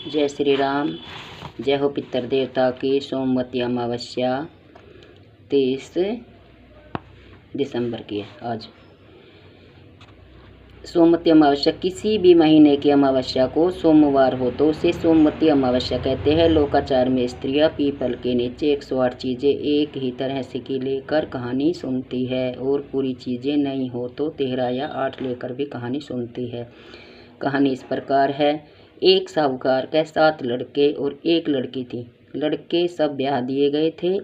जय श्री राम। जय हो पितर देवता की। सोमवती अमावस्या 23 दिसंबर की है आज। सोमवती अमावस्या किसी भी महीने की अमावस्या को सोमवार हो तो उसे सोमवती अमावस्या कहते हैं। लोकाचार में स्त्रियां पीपल के नीचे 108 चीज़ें एक ही तरह से की लेकर कहानी सुनती है और पूरी चीज़ें नहीं हो तो 13 या 8 लेकर भी कहानी सुनती है। कहानी इस प्रकार है। एक साहूकार के 7 लड़के और एक लड़की थी। लड़के सब ब्याह दिए गए थे,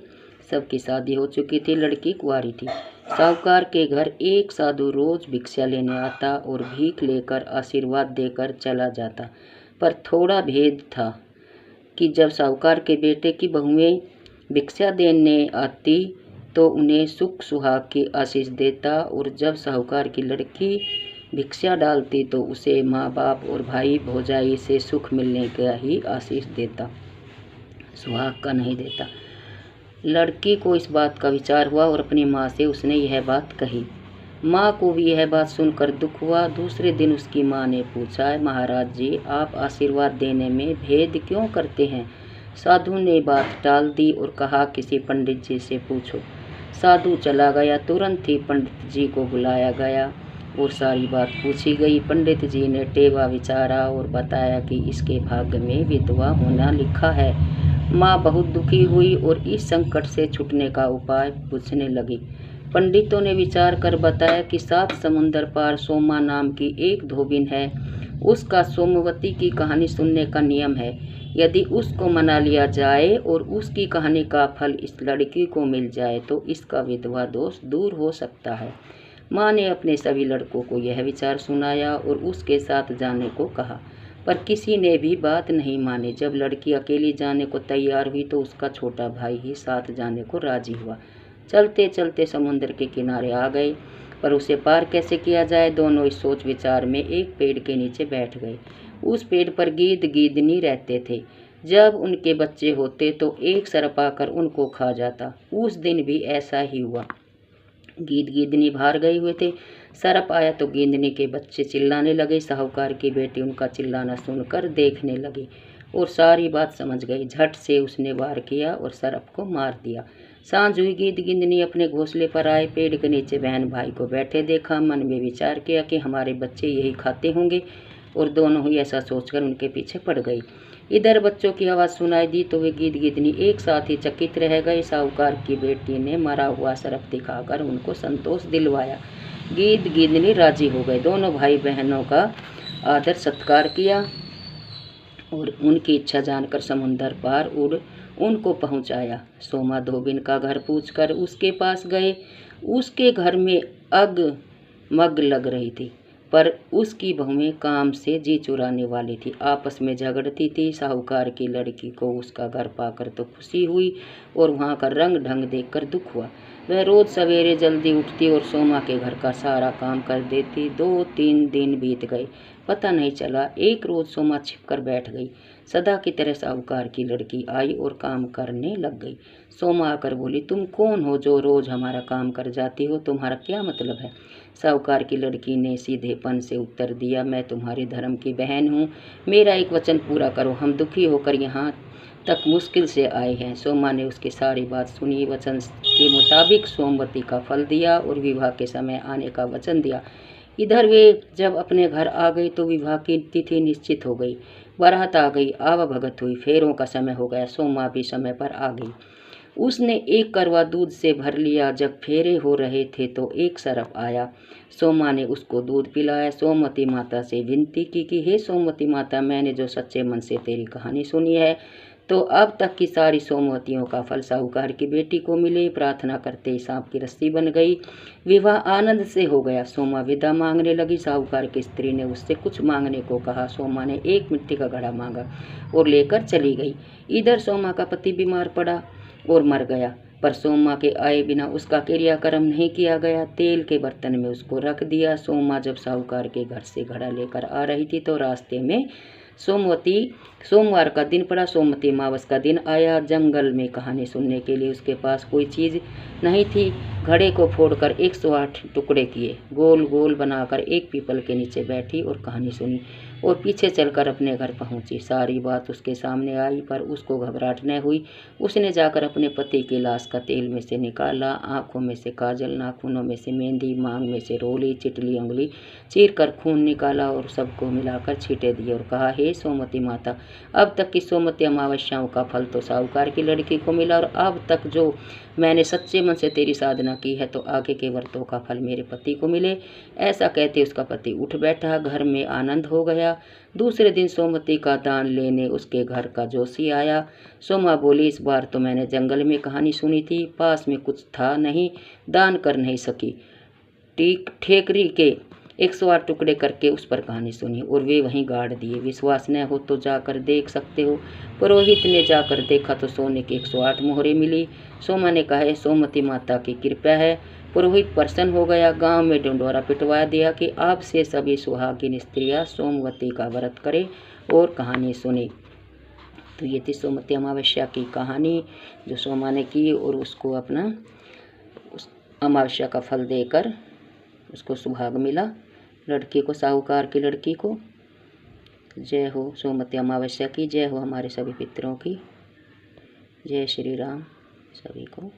सबकी शादी हो चुकी थी, लड़की कुंवारी थी। साहूकार के घर एक साधु रोज भिक्षा लेने आता और भीख लेकर आशीर्वाद देकर चला जाता। पर थोड़ा भेद था कि जब साहूकार के बेटे की बहुएं भिक्षा देने आती तो उन्हें सुख सुहाग की आशीष देता और जब साहूकार की लड़की भिक्षा डालती तो उसे माँ बाप और भाई भौजाई से सुख मिलने का ही आशीष देता, सुहाग का नहीं देता। लड़की को इस बात का विचार हुआ और अपनी माँ से उसने यह बात कही। माँ को भी यह बात सुनकर दुख हुआ। दूसरे दिन उसकी माँ ने पूछा, महाराज जी, आप आशीर्वाद देने में भेद क्यों करते हैं? साधु ने बात टाल दी और कहा, किसी पंडित जी से पूछो। साधु चला गया। तुरंत ही पंडित जी को बुलाया गया और सारी बात पूछी गई। पंडित जी ने टेवा विचारा और बताया कि इसके भाग्य में विधवा होना लिखा है। माँ बहुत दुखी हुई और इस संकट से छूटने का उपाय पूछने लगी। पंडितों ने विचार कर बताया कि 7 समुंदर पार सोमा नाम की एक धोबिन है। उसका सोमवती की कहानी सुनने का नियम है। यदि उसको मना लिया जाए और उसकी कहानी का फल इस लड़की को मिल जाए तो इसका विधवा दोष दूर हो सकता है। माँ ने अपने सभी लड़कों को यह विचार सुनाया और उसके साथ जाने को कहा, पर किसी ने भी बात नहीं मानी। जब लड़की अकेली जाने को तैयार हुई तो उसका छोटा भाई ही साथ जाने को राजी हुआ। चलते चलते समुद्र के किनारे आ गए, पर उसे पार कैसे किया जाए, दोनों इस सोच विचार में एक पेड़ के नीचे बैठ गए। उस पेड़ पर गीद गीदनी रहते थे। जब उनके बच्चे होते तो एक सर्प आकर उनको खा जाता। उस दिन भी ऐसा ही हुआ। गीद गीदनी बाहर गए हुए थे। सर्प आया तो गेंदनी के बच्चे चिल्लाने लगे। साहूकार की बेटी उनका चिल्लाना सुनकर देखने लगी और सारी बात समझ गई। झट से उसने वार किया और सर्प को मार दिया। सांझ हुई। गीद गिंदनी अपने घोंसले पर आए। पेड़ के नीचे बहन भाई को बैठे देखा। मन में विचार किया कि हमारे बच्चे यही खाते होंगे और दोनों ही ऐसा सोचकर उनके पीछे पड़ गई। इधर बच्चों की आवाज़ सुनाई दी तो वे गीद गिदनी एक साथ ही चकित रह गए। साहूकार की बेटी ने मरा हुआ सर्प दिखाकर उनको संतोष दिलवाया। गीद गिदनी राजी हो गए। दोनों भाई बहनों का आदर सत्कार किया और उनकी इच्छा जानकर समुंदर पार उड़ उनको पहुंचाया। सोमा धोबिन का घर पूछकर उसके पास गए। उसके घर में अग मग लग रही थी, पर उसकी बहुएं काम से जी चुराने वाली थी, आपस में झगड़ती थी। साहूकार की लड़की को उसका घर पाकर तो खुशी हुई और वहाँ का रंग ढंग देखकर दुख हुआ। वह रोज सवेरे जल्दी उठती और सोमा के घर का सारा काम कर देती। 2-3 दिन बीत गए, पता नहीं चला। एक रोज सोमा छिपकर बैठ गई। सदा की तरह साहूकार की लड़की आई और काम करने लग गई। सोमा आकर बोली, तुम कौन हो जो रोज हमारा काम कर जाती हो? तुम्हारा क्या मतलब है? साहूकार की लड़की ने सीधेपन से उत्तर दिया, मैं तुम्हारे धर्म की बहन हूँ, मेरा एक वचन पूरा करो। हम दुखी होकर यहाँ तक मुश्किल से आए हैं। सोमा ने उसकी सारी बात सुनी। वचन के मुताबिक सोमवती का फल दिया और विवाह के समय आने का वचन दिया। इधर वे जब अपने घर आ गई तो विवाह की तिथि निश्चित हो गई। बारात आ गई, आवभगत हुई, फेरों का समय हो गया। सोमा भी समय पर आ गई। उसने एक करवा दूध से भर लिया। जब फेरे हो रहे थे तो एक सर्प आया। सोमा ने उसको दूध पिलाया। सोमवती माता से विनती की कि हे सोमवती माता, मैंने जो सच्चे मन से तेरी कहानी सुनी है तो अब तक की सारी सोमवतियों का फल साहूकार की बेटी को मिले। प्रार्थना करते सांप की रस्सी बन गई। विवाह आनंद से हो गया। सोमा विदा मांगने लगी। साहूकार की स्त्री ने उससे कुछ मांगने को कहा। सोमा ने एक मिट्टी का घड़ा मांगा और लेकर चली गई। इधर सोमा का पति बीमार पड़ा और मर गया, पर सोमा के आए बिना उसका क्रियाक्रम नहीं किया गया। तेल के बर्तन में उसको रख दिया। सोमा जब साहूकार के घर से घड़ा लेकर आ रही थी तो रास्ते में सोमवार का दिन पड़ा। सोमवती अमावस का दिन आया। जंगल में कहानी सुनने के लिए उसके पास कोई चीज़ नहीं थी। घड़े को फोड़कर 108 टुकड़े किए, गोल गोल बनाकर एक पीपल के नीचे बैठी और कहानी सुनी। और पीछे चलकर अपने घर पहुंची। सारी बात उसके सामने आई पर उसको घबराहट न हुई। उसने जाकर अपने पति की लाश का तेल में से निकाला, आंखों में से काजल, नाखूनों में से मेहंदी, मांग में से रोली, चिटली उंगली चीर कर खून निकाला और सबको मिलाकर छींटे दिए और कहा, हे सोमवती माता, अब तक की सोमवती अमावस्याओं का फल तो साहूकार की लड़की को मिला और अब तक जो मैंने सच्चे मन से तेरी साधना की है तो आगे के व्रतों का फल मेरे पति को मिले। ऐसा कहते उसका पति उठ बैठा। घर में आनंद हो गया। दूसरे दिन सोमवती का दान लेने उसके घर का जोशी आया। सोमा बोली, इस बार तो मैंने जंगल में कहानी सुनी थी, पास में कुछ था नहीं, दान कर नहीं सकी। ठेकरी के 108 टुकड़े करके उस पर कहानी सुनी और वे वहीं गाड़ दिए। विश्वास न हो तो जाकर देख सकते हो। पुरोहित ने जाकर देखा तो सोने की 108 मोहरें मिली। सोमा ने कहा, सोमवती माता की कृपा है। पुरोहित प्रसन्न हो गया। गांव में ढिंढोरा पिटवा दिया कि अब से सभी सुहागिन स्त्रियां सोमवती का व्रत करें और कहानी सुने। तो ये थी सोमवती अमावस्या की कहानी जो सोमा ने की और उसको अपना उस अमावस्या का फल देकर उसको सुहाग मिला, लड़की को, साहूकार की लड़की को। जय हो सोमवती अमावस्या की, जय हो हमारे सभी पितरों की। जय श्री राम सभी को।